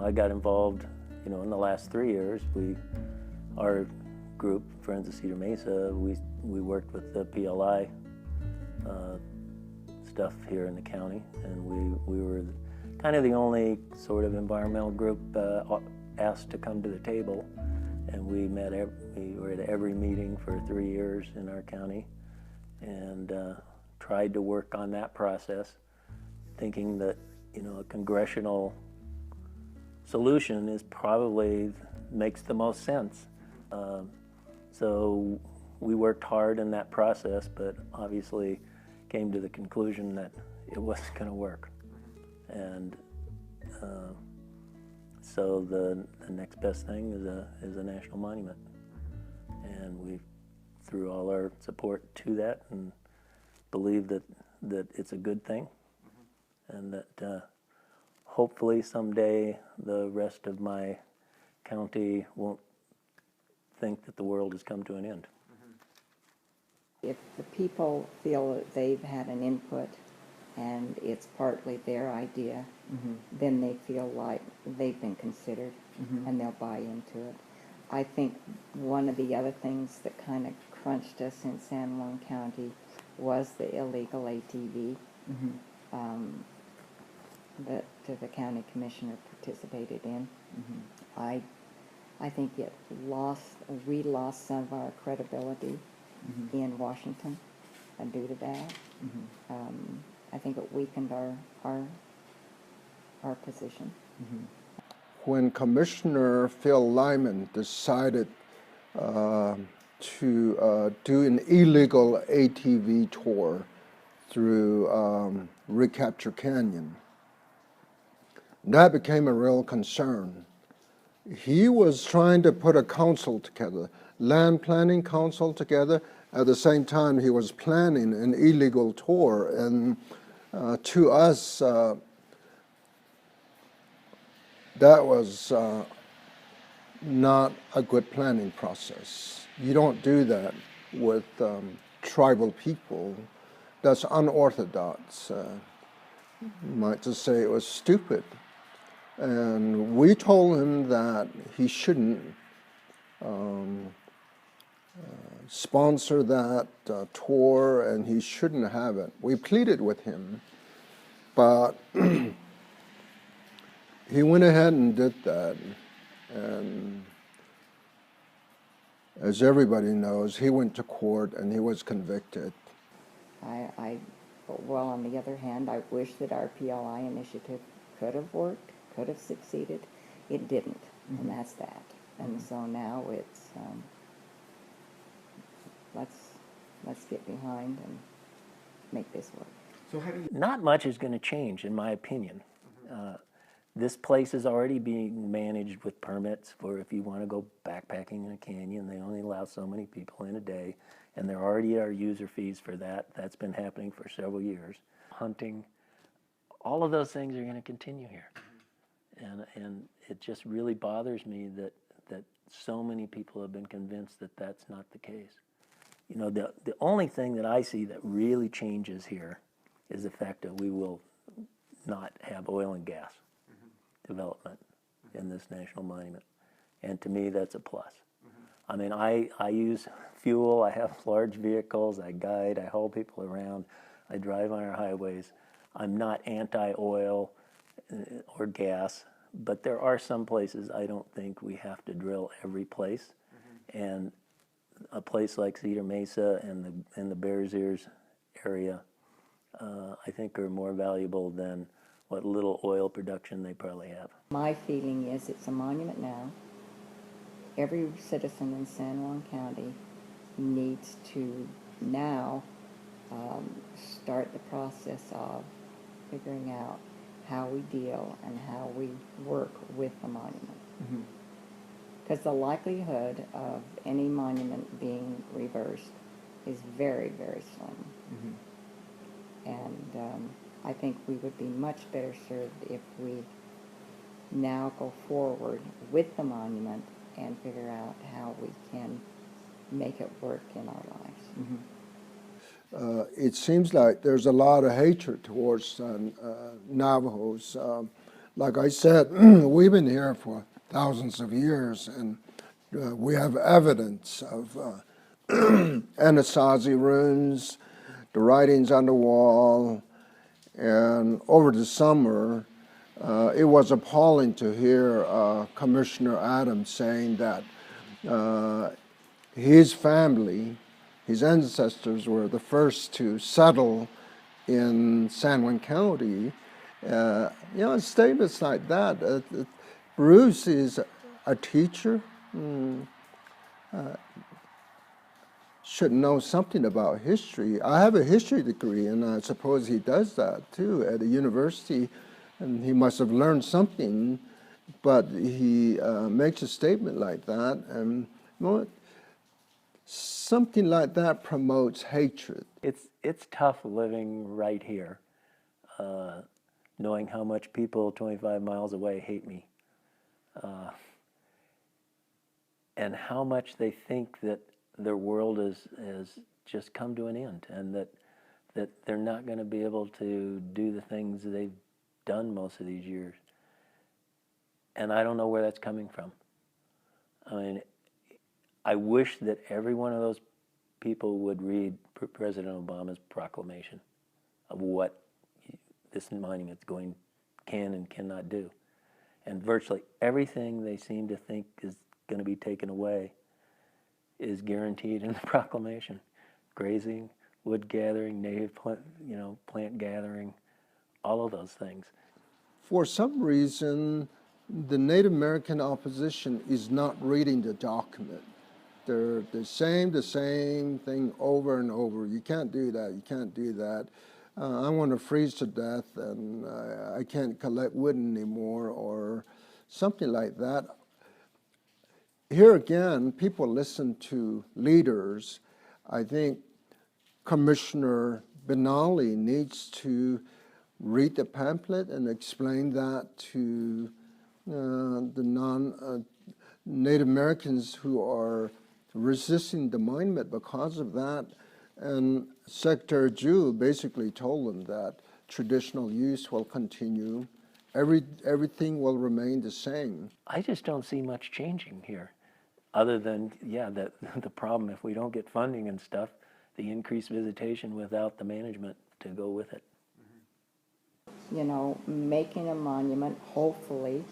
I got involved, in the last 3 years. Our group, Friends of Cedar Mesa, we worked with the PLI stuff here in the county, and we were kind of the only sort of environmental group asked to come to the table, and we were at every meeting for 3 years in our county, and tried to work on that process, thinking that a congressional solution is probably makes the most sense. So we worked hard in that process, but obviously came to the conclusion that it wasn't going to work. And so the next best thing is a national monument. And we threw all our support to that and believe that it's a good thing, and that hopefully someday the rest of my county won't think that the world has come to an end. If the people feel that they've had an input and it's partly their idea, then they feel like they've been considered and they'll buy into it. I think one of the other things that kind of crunched us in San Juan County was the illegal ATV that the county commissioner participated in. I think we lost some of our credibility in Washington due to that. I think it weakened our position. When Commissioner Phil Lyman decided to do an illegal ATV tour through Recapture Canyon, that became a real concern. He was trying to put a council together, land planning council together. At the same time, he was planning an illegal tour, and to us, that was not a good planning process. You don't do that with tribal people. That's unorthodox. You might just say it was stupid. And we told him that he shouldn't sponsor that tour, and he shouldn't have it. We pleaded with him, but he went ahead and did that. And as everybody knows, he went to court and he was convicted. Well, on the other hand, I wish that our PLI initiative could have worked, could have succeeded. It didn't, and that's that. And so now it's let's get behind and make this work. So how do you... Not much is going to change, in my opinion. This place is already being managed with permits for if you want to go backpacking in a canyon. They only allow so many people in a day, and there already are user fees for that. That's been happening for several years. Hunting, all of those things are going to continue here. And it just really bothers me that so many people have been convinced that that's not the case. The only thing that I see that really changes here is the fact that we will not have oil and gas development in this national monument. And to me, that's a plus. I mean, I use fuel, I have large vehicles, I guide, I haul people around, I drive on our highways. I'm not anti-oil or gas, but there are some places I don't think we have to drill every place. And a place like Cedar Mesa and the Bears Ears area, I think are more valuable than what little oil production they probably have. My feeling is it's a monument now. Every citizen in San Juan County needs to now start the process of figuring out how we deal and how we work with the monument. Because the likelihood of any monument being reversed is very, very slim. And I think we would be much better served if we now go forward with the monument and figure out how we can make it work in our lives. It seems like there's a lot of hatred towards Navajos. Like I said, we've been here for thousands of years, and we have evidence of Anasazi runes, the writings on the wall, and over the summer, it was appalling to hear Commissioner Adams saying that his family, his ancestors were the first to settle in San Juan County. Statements like that. Bruce is a teacher, should know something about history. I have a history degree, and I suppose he does that too at a university, and he must have learned something, but he makes a statement like that, and something like that promotes hatred. It's tough living right here, knowing how much people 25 miles away hate me, and how much they think that their world has just come to an end, and that they're not going to be able to do the things they've done most of these years. And I don't know where that's coming from. I mean, I wish that every one of those people would read President Obama's proclamation of what this monument can and cannot do. And virtually everything they seem to think is going to be taken away is guaranteed in the proclamation. Grazing, wood gathering, native plant gathering, all of those things. For some reason, the Native American opposition is not reading the document. They're saying the same thing over and over. You can't do that, you can't do that. I want to freeze to death, and I can't collect wood anymore, or something like that. Here again, people listen to leaders. I think Commissioner Benally needs to read the pamphlet and explain that to the non-Native Americans who are resisting the monument because of that. And Secretary Jewell basically told them that traditional use will continue. Everything will remain the same. I just don't see much changing here, other than, the problem, if we don't get funding and stuff, the increased visitation without the management to go with it. Making a monument, hopefully,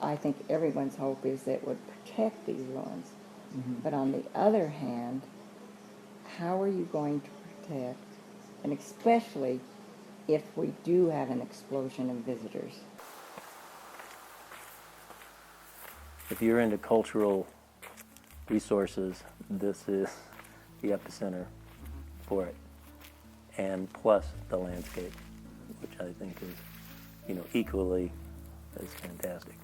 I think everyone's hope is that it would protect these ruins. But on the other hand, how are you going to protect, and especially if we do have an explosion of visitors? If you're into cultural resources, this is the epicenter for it, and plus the landscape, which I think is, equally as fantastic.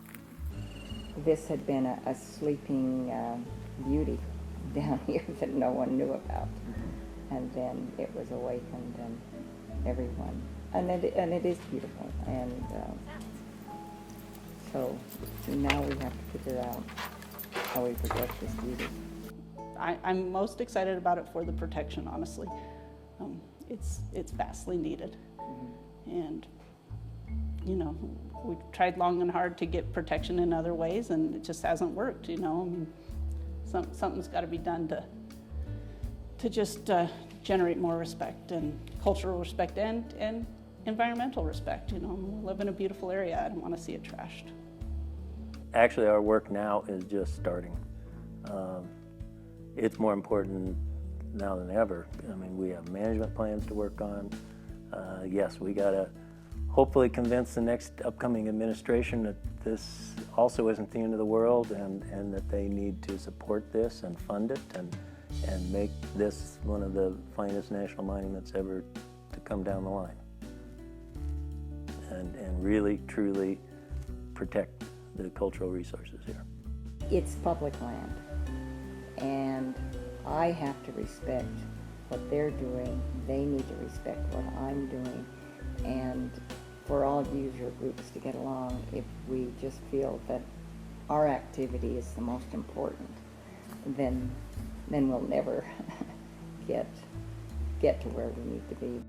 This had been a sleeping beauty down here that no one knew about, and then it was awakened, and everyone, and it is beautiful, and so now we have to figure out how we protect this beauty. I'm most excited about it for the protection, honestly. It's vastly needed. And, we've tried long and hard to get protection in other ways, and it just hasn't worked, something's got to be done to just generate more respect, and cultural respect, and environmental respect. We live in a beautiful area. I don't want to see it trashed. Actually, our work now is just starting. It's more important now than ever. I mean, we have management plans to work on. Yes, we got to hopefully convince the next upcoming administration that this also isn't the end of the world, and that they need to support this and fund it, and make this one of the finest national monuments ever to come down the line. And really, truly protect the cultural resources here. It's public land, and I have to respect what they're doing. They need to respect what I'm doing, and for all user groups to get along, if we just feel that our activity is the most important, then we'll never get to where we need to be.